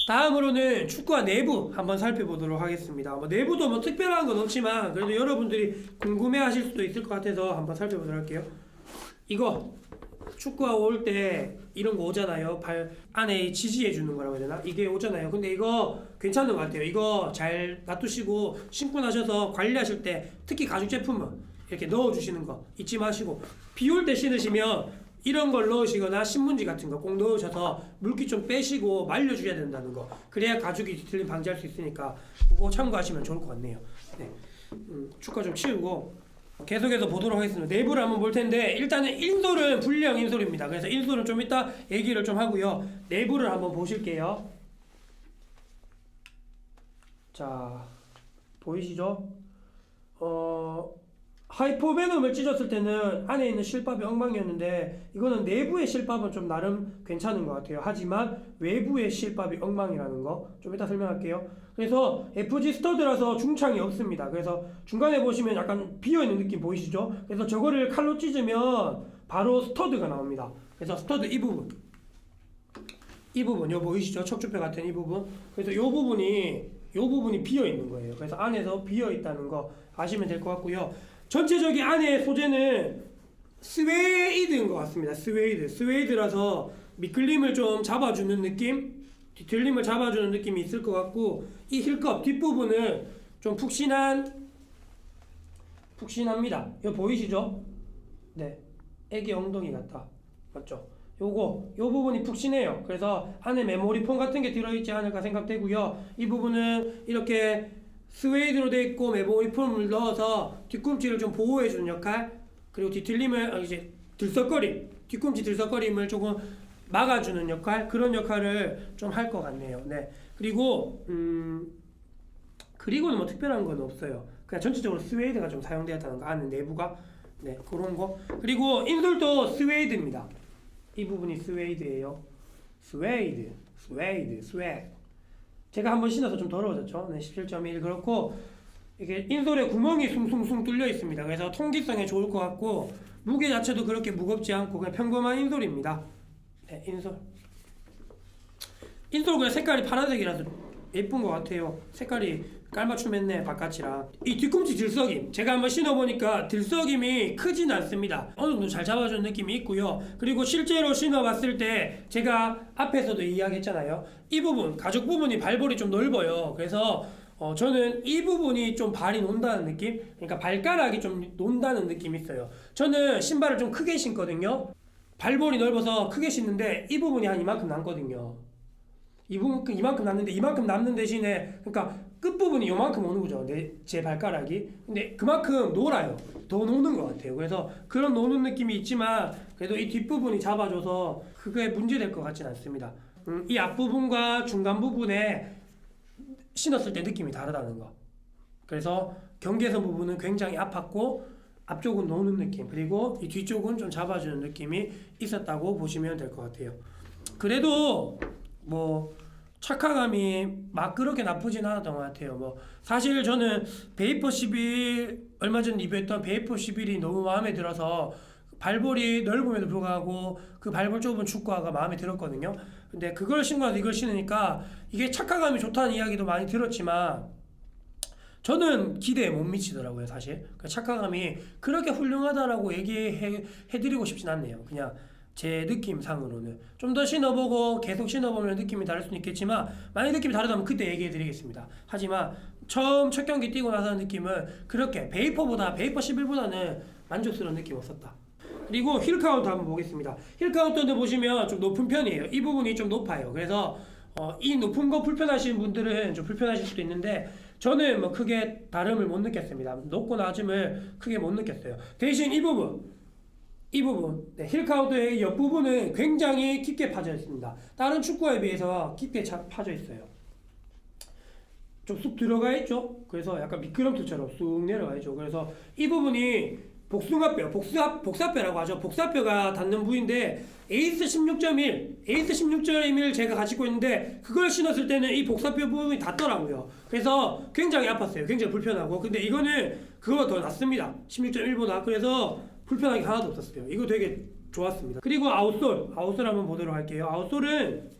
다음으로는 축구화 내부 한번 살펴보도록 하겠습니다. 뭐 내부도 뭐 특별한 건 없지만 그래도 여러분들이 궁금해하실 수도 있을 것 같아서 한번 살펴보도록 할게요. 이거 축구화 올 때 이런 거 오잖아요. 발 안에 지지해 주는 거라고 해야 되나? 이게 오잖아요. 근데 이거 괜찮은 것 같아요. 이거 잘 놔두시고 신고 나셔서 관리하실 때 특히 가죽 제품은 이렇게 넣어주시는 거 잊지 마시고, 비 올 때 신으시면 이런 걸 넣으시거나 신문지 같은 거 꼭 넣으셔서 물기 좀 빼시고 말려줘야 된다는 거. 그래야 가죽이 뒤틀림 방지할 수 있으니까 그거 참고하시면 좋을 것 같네요. 네. 축구 좀 치우고 계속해서 보도록 하겠습니다. 내부를 한번 볼 텐데 일단은 인솔은 분리형 인솔입니다. 그래서 인솔은 좀 이따 얘기를 좀 하고요. 내부를 한번 보실게요. 자, 보이시죠? 하이포베놈을 찢었을 때는 안에 있는 실밥이 엉망이었는데 이거는 내부의 실밥은 좀 나름 괜찮은 것 같아요. 하지만 외부의 실밥이 엉망이라는 거 좀 이따 설명할게요. 그래서 FG 스터드라서 중창이 없습니다. 그래서 중간에 보시면 약간 비어있는 느낌 보이시죠? 그래서 저거를 칼로 찢으면 바로 스터드가 나옵니다. 그래서 스터드 이 부분, 요 보이시죠? 척추뼈 같은 이 부분. 그래서 요 부분이 비어있는 거예요. 그래서 안에서 비어있다는 거 아시면 될 것 같고요. 전체적인 안에 소재는 스웨이드인 것 같습니다. 스웨이드라서 미끌림을 좀 잡아주는 느낌? 뒤틀림을 잡아주는 느낌이 있을 것 같고, 이 힐컵 뒷부분은 좀 푹신합니다. 이거 보이시죠? 네, 애기 엉덩이 같다. 맞죠? 요 부분이 푹신해요. 그래서 안에 메모리 폼 같은 게 들어있지 않을까 생각되고요. 이 부분은 이렇게 스웨이드로 되어 있고 메모리 폼을 넣어서 뒤꿈치를 좀 보호해주는 역할, 그리고 뒤틀림을 뒤꿈치 들썩거림을 조금 막아주는 역할, 그런 역할을 좀 할 것 같네요. 네. 그리고는 뭐 특별한 건 없어요. 그냥 전체적으로 스웨이드가 좀 사용되었다는 거, 안에 내부가. 네, 그런 거. 그리고 인솔도 스웨이드입니다. 이 부분이 스웨이드예요. 스웨이드. 제가 한번 신어서 좀 더러워졌죠. 네, 17.1. 그렇고 이게 인솔에 구멍이 숭숭숭 뚫려 있습니다. 그래서 통기성에 좋을 것 같고, 무게 자체도 그렇게 무겁지 않고 그냥 평범한 인솔입니다. 네, 인솔 그냥 색깔이 파란색이라서 예쁜 것 같아요. 색깔이 깔맞춤했네, 바깥이랑. 이 뒤꿈치 들썩임, 제가 한번 신어보니까 들썩임이 크진 않습니다. 어느 정도 잘 잡아주는 느낌이 있고요. 그리고 실제로 신어봤을 때 제가 앞에서도 이야기했잖아요. 이 부분, 가죽 부분이 발볼이 좀 넓어요. 그래서 저는 이 부분이 좀 발이 논다는 느낌? 그러니까 발가락이 좀 논다는 느낌이 있어요. 저는 신발을 좀 크게 신거든요. 발볼이 넓어서 크게 신는데 이 부분이 한 이만큼 남거든요. 이만큼 남는데, 이만큼 남는 대신에 그러니까 끝부분이 요만큼 오는 거죠. 제 발가락이. 근데 그만큼 놀아요. 더 노는 것 같아요. 그래서 그런 노는 느낌이 있지만 그래도 이 뒷부분이 잡아줘서 그게 문제될 것 같진 않습니다. 이 앞부분과 중간 부분에 신었을 때 느낌이 다르다는 거. 그래서 경계선 부분은 굉장히 아팠고 앞쪽은 노는 느낌, 그리고 이 뒤쪽은 좀 잡아주는 느낌이 있었다고 보시면 될 것 같아요. 그래도 뭐 착화감이 막 그렇게 나쁘진 않았던 것 같아요. 뭐 사실 저는 베이퍼 11, 얼마 전 리뷰했던 베이퍼 11이 너무 마음에 들어서 발볼이 넓음에도 불구하고 그 발볼 좁은 축구화가 마음에 들었거든요. 근데 그걸 신고 나서 이걸 신으니까 이게 착화감이 좋다는 이야기도 많이 들었지만 저는 기대에 못 미치더라고요, 사실. 그러니까 착화감이 그렇게 훌륭하다라고 얘기해드리고 싶진 않네요. 그냥 제 느낌상으로는 좀 더 신어보고 계속 신어보면 느낌이 다를 수는 있겠지만, 만약 느낌이 다르다면 그때 얘기해드리겠습니다. 하지만 처음 첫 경기 뛰고 나서는 느낌은 그렇게 베이퍼 11보다는 만족스러운 느낌이 없었다. 그리고 힐 카운트 한번 보겠습니다. 힐 카운트는 보시면 좀 높은 편이에요. 이 부분이 좀 높아요. 그래서 이 높은 거 불편하시는 분들은 좀 불편하실 수도 있는데 저는 뭐 크게 다름을 못 느꼈습니다. 높고 낮음을 크게 못 느꼈어요. 대신 이 부분, 네, 힐 카운트의 옆부분은 굉장히 깊게 파져 있습니다. 다른 축구화에 비해서 깊게 파져 있어요. 좀 쑥 들어가 있죠. 그래서 약간 미끄럼틀처럼 쑥 내려가 있죠. 그래서 이 부분이 복사뼈라고 하죠. 복사뼈가 닿는 부위인데 에이스 16.1 제가 가지고 있는데 그걸 신었을 때는 이 복사뼈 부분이 닿더라고요. 그래서 굉장히 아팠어요. 굉장히 불편하고. 근데 이거는 그거보다 더 낫습니다. 16.1보다. 그래서 불편한 게 하나도 없었어요. 이거 되게 좋았습니다. 그리고 아웃솔 한번 보도록 할게요. 아웃솔은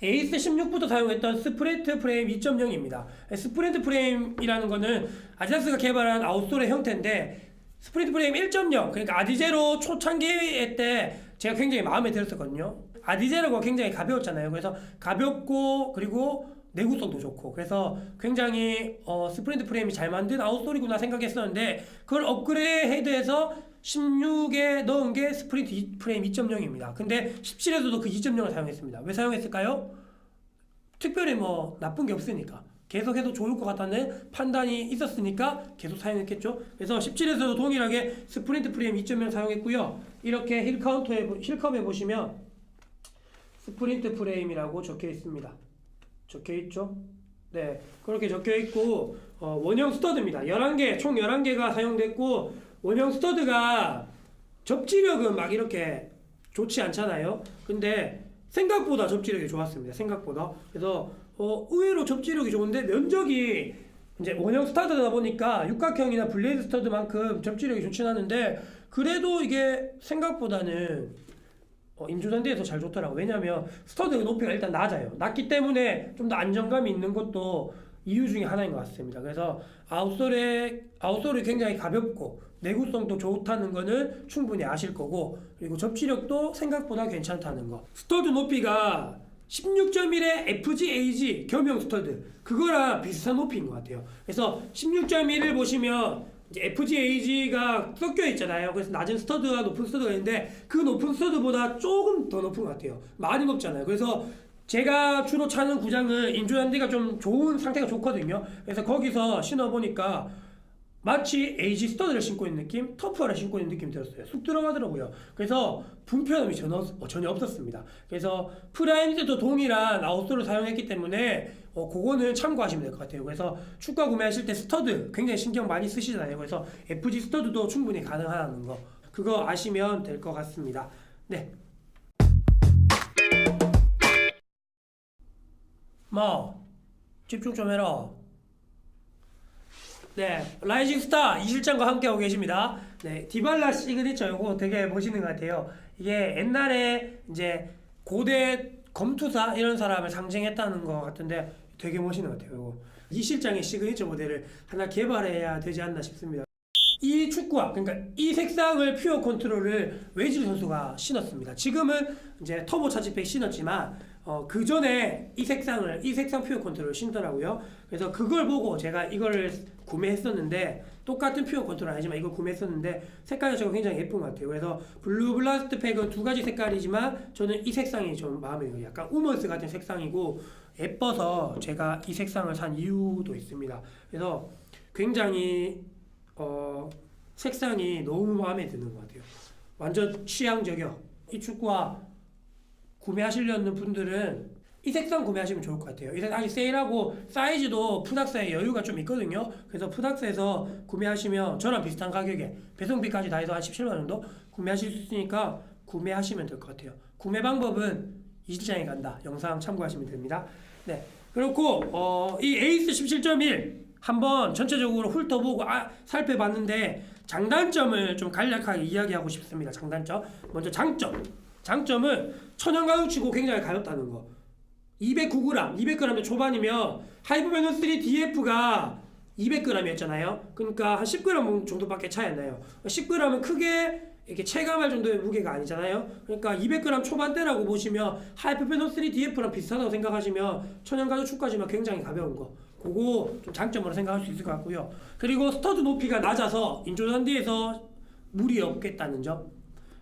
에이스 16부터 사용했던 스프린트 프레임 2.0입니다. 스프린트 프레임이라는 거는 아디다스가 개발한 아웃솔의 형태인데 스프린트 프레임 1.0 그러니까 아디제로 초창기 때 제가 굉장히 마음에 들었었거든요. 아디제로가 굉장히 가벼웠잖아요. 그래서 가볍고 그리고 내구성도 좋고 그래서 굉장히 스프린트 프레임이 잘 만든 아웃솔이구나 생각했었는데 그걸 업그레이드해서 16에 넣은 게 스프린트 프레임 2.0입니다. 근데 17에서도 그 2.0을 사용했습니다. 왜 사용했을까요? 특별히 뭐 나쁜 게 없으니까 계속해서 좋을 것 같다는 판단이 있었으니까 계속 사용했겠죠. 그래서 17에서도 동일하게 스프린트 프레임 2.0 사용했고요. 이렇게 힐컵에 보시면 스프린트 프레임이라고 적혀 있습니다. 적혀 있죠? 네, 그렇게 적혀 있고 원형 스터드입니다. 11개, 총 11개가 사용됐고 원형 스터드가 접지력은 막 이렇게 좋지 않잖아요. 근데 생각보다 접지력이 좋았습니다. 생각보다. 그래서 의외로 접지력이 좋은데 면적이 이제 원형 스터드다 보니까 육각형이나 블레이드 스터드만큼 접지력이 좋진 않은데 그래도 이게 생각보다는 인조잔디에서 잘 좋더라고. 왜냐면 스터드 높이가 일단 낮아요. 낮기 때문에 좀 더 안정감이 있는 것도 이유 중에 하나인 것 같습니다. 그래서 아웃솔이 굉장히 가볍고 내구성도 좋다는 거는 충분히 아실 거고 그리고 접지력도 생각보다 괜찮다는 거. 스터드 높이가 16.1의 FGAG 겸용 스터드 그거랑 비슷한 높이인 것 같아요. 그래서 16.1을 보시면 이제 FGAG가 섞여 있잖아요. 그래서 낮은 스터드와 높은 스터드가 있는데 그 높은 스터드보다 조금 더 높은 것 같아요. 많이 높잖아요. 그래서 제가 주로 차는 구장은 인조잔디가 좀 좋은 상태가 좋거든요. 그래서 거기서 신어보니까 마치 AG 스터드를 신고 있는 느낌, 터프화를 신고 있는 느낌이 들었어요. 쑥 들어가더라고요. 그래서 불편함이 전혀 없었습니다. 그래서 프라임즈도 동일한 아웃솔을 사용했기 때문에 그거는 참고하시면 될 것 같아요. 그래서 축구 구매하실 때 스터드 굉장히 신경 많이 쓰시잖아요. 그래서 FG 스터드도 충분히 가능하다는 거 그거 아시면 될 것 같습니다. 네. 뭐 집중 좀 해라. 네, 라이징 스타 이 실장과 함께하고 계십니다. 네, 디발라 시그니처 요거 되게 멋있는 것 같아요. 이게 옛날에 이제 고대 검투사 이런 사람을 상징했다는 것 같은데 되게 멋있는 것 같아요. 요거. 이 실장의 시그니처 모델을 하나 개발해야 되지 않나 싶습니다. 이 축구화, 그러니까 이 색상을 퓨어 컨트롤을 웨질 선수가 신었습니다. 지금은 이제 터보 차지팩 신었지만 그 전에 이 색상 퓨어 컨트롤을 신더라고요. 그래서 그걸 보고 제가 이걸 구매했었는데 똑같은 퓨어 컨트롤 아니지만 이걸 구매했었는데 색깔이 저가 굉장히 예쁜 것 같아요. 그래서 블루 블라스트 팩은 두 가지 색깔이지만 저는 이 색상이 좀 마음에 들어요. 약간 우먼스 같은 색상이고 예뻐서 제가 이 색상을 산 이유도 있습니다. 그래서 굉장히 색상이 너무 마음에 드는 것 같아요. 완전 취향 저격. 이 축구화 구매하시려는 분들은 이 색상 구매하시면 좋을 것 같아요. 이 색상이 세일하고 사이즈도 푸닥스에 여유가 좀 있거든요. 그래서 푸닥스에서 구매하시면 저랑 비슷한 가격에 배송비까지 다 해서 한 17만 원 정도 구매하실 수 있으니까 구매하시면 될 것 같아요. 구매 방법은 이실장에 간다. 영상 참고하시면 됩니다. 네. 그렇고 이 에이스 17.1 한번 전체적으로 훑어보고 살펴봤는데 장단점을 좀 간략하게 이야기하고 싶습니다. 장단점. 먼저 장점은 천연가죽치고 굉장히 가볍다는 거. 209g, 200g 초반이면 하이퍼베너 3 DF가 200g이었잖아요. 그러니까 한 10g 정도밖에 차이 안 나요. 10g은 크게 이렇게 체감할 정도의 무게가 아니잖아요. 그러니까 200g 초반대라고 보시면 하이퍼베너 3 DF랑 비슷하다고 생각하시면 천연가죽 축구지만 굉장히 가벼운 거. 그거 좀 장점으로 생각할 수 있을 것 같고요. 그리고 스터드 높이가 낮아서 인조잔디에서 무리 없겠다는 점.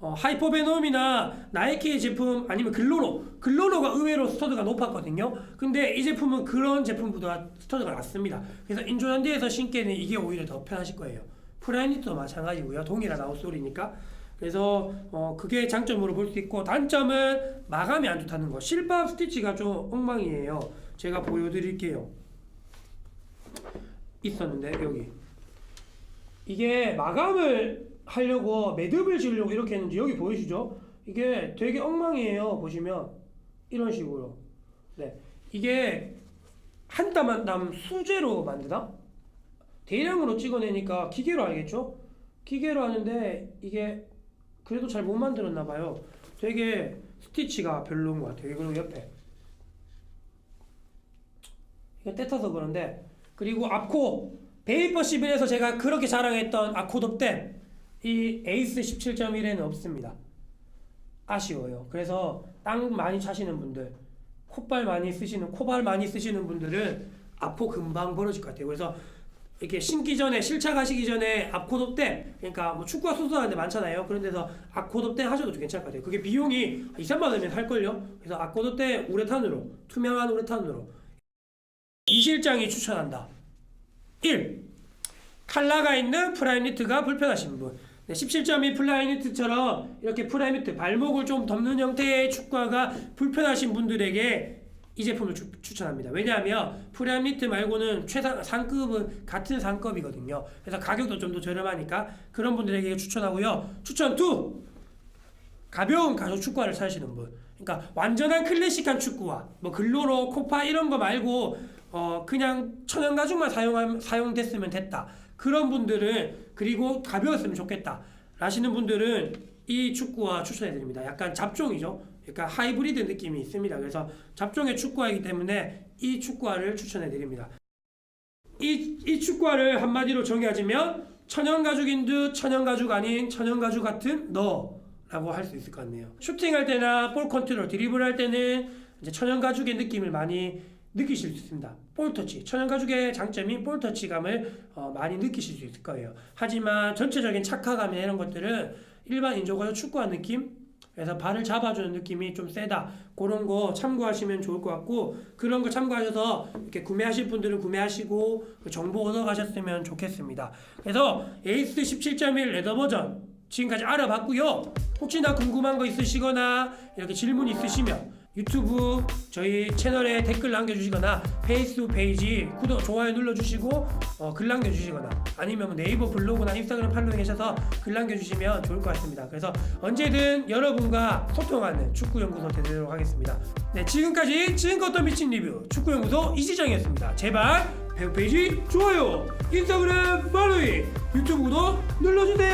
하이퍼베놈이나 나이키의 제품 아니면 글로로가 의외로 스터드가 높았거든요. 근데 이 제품은 그런 제품보다 스터드가 낮습니다. 그래서 인조잔디에서 신기에는 이게 오히려 더 편하실 거예요. 프라이니트도 마찬가지고요. 동일한 아웃솔이니까. 그래서 그게 장점으로 볼 수 있고 단점은 마감이 안 좋다는 거. 실밥 스티치가 좀 엉망이에요. 제가 보여드릴게요. 있었는데 여기 이게 마감을 하려고 매듭을 지으려고 이렇게 했는지 여기 보이시죠? 이게 되게 엉망이에요. 보시면 이런 식으로. 네, 이게 한 땀 한 땀 수제로 만드나? 대량으로 찍어내니까 기계로 알겠죠? 기계로 하는데 이게 그래도 잘 못 만들었나 봐요. 되게 스티치가 별로인 것 같아요. 그리고 옆에 이거 떼터서 그런데. 그리고 아코 베이퍼 11에서 제가 그렇게 자랑했던 아코 덥댐 이 에이스 17.1에는 없습니다. 아쉬워요. 그래서 땅 많이 차시는 분들, 코발 많이 쓰시는 분들은 아포 금방 벌어질 것 같아요. 그래서 이렇게 신기 전에 실착하시기 전에 아코덥댐, 그러니까 뭐 축구가 소소한데 많잖아요. 그런 데서 아코덥댐 하셔도 괜찮을 것 같아요. 그게 비용이 2~3만 원이면 할걸요. 그래서 아코덥댐 우레탄으로, 투명한 우레탄으로. 이 실장이 추천한다. 1. 칼라가 있는 프라임니트가 불편하신 분. 17.2 프라임니트처럼 이렇게 프라임니트 발목을 좀 덮는 형태의 축구화가 불편하신 분들에게 이 제품을 추천합니다. 왜냐하면 프라임니트 말고는 상급은 같은 상급이거든요. 그래서 가격도 좀 더 저렴하니까 그런 분들에게 추천하고요. 추천 2. 가벼운 가죽 축구화를 찾으시는 분. 그러니까 완전한 클래식한 축구화, 뭐 글로로, 코파 이런 거 말고 그냥 천연 가죽만 사용됐으면 됐다. 그런 분들은, 그리고 가벼웠으면 좋겠다 라시는 분들은 이 축구화 추천해드립니다. 약간 잡종이죠. 약간 하이브리드 느낌이 있습니다. 그래서 잡종의 축구화이기 때문에 이 축구화를 추천해드립니다. 이 축구화를 한마디로 정의하자면 천연가죽인 듯 천연가죽 아닌 천연가죽 같은 너라고 할 수 있을 것 같네요. 슈팅할 때나 볼 컨트롤, 드리블할 때는 이제 천연가죽의 느낌을 많이 느끼실 수 있습니다. 볼터치, 천연가죽의 장점인 볼터치감을 많이 느끼실 수 있을 거예요. 하지만 전체적인 착화감이나 이런 것들은 일반 인조가죽 축구화 느낌, 그래서 발을 잡아주는 느낌이 좀 세다. 그런 거 참고하시면 좋을 것 같고, 그런 거 참고하셔서 이렇게 구매하실 분들은 구매하시고 정보 얻어가셨으면 좋겠습니다. 그래서 에이스 17.1 레더 버전 지금까지 알아봤고요. 혹시나 궁금한 거 있으시거나 이렇게 질문 있으시면 유튜브 저희 채널에 댓글 남겨주시거나 페이스북 페이지 구독, 좋아요 눌러주시고 글 남겨주시거나 아니면 네이버 블로그나 인스타그램 팔로우 계셔서 글 남겨주시면 좋을 것 같습니다. 그래서 언제든 여러분과 소통하는 축구연구소 되도록 하겠습니다. 네, 지금까지 지금껏 미친 리뷰 축구연구소 이지정이었습니다. 제발 페이지 좋아요, 인스타그램 팔로우, 유튜브 구독 눌러주세요.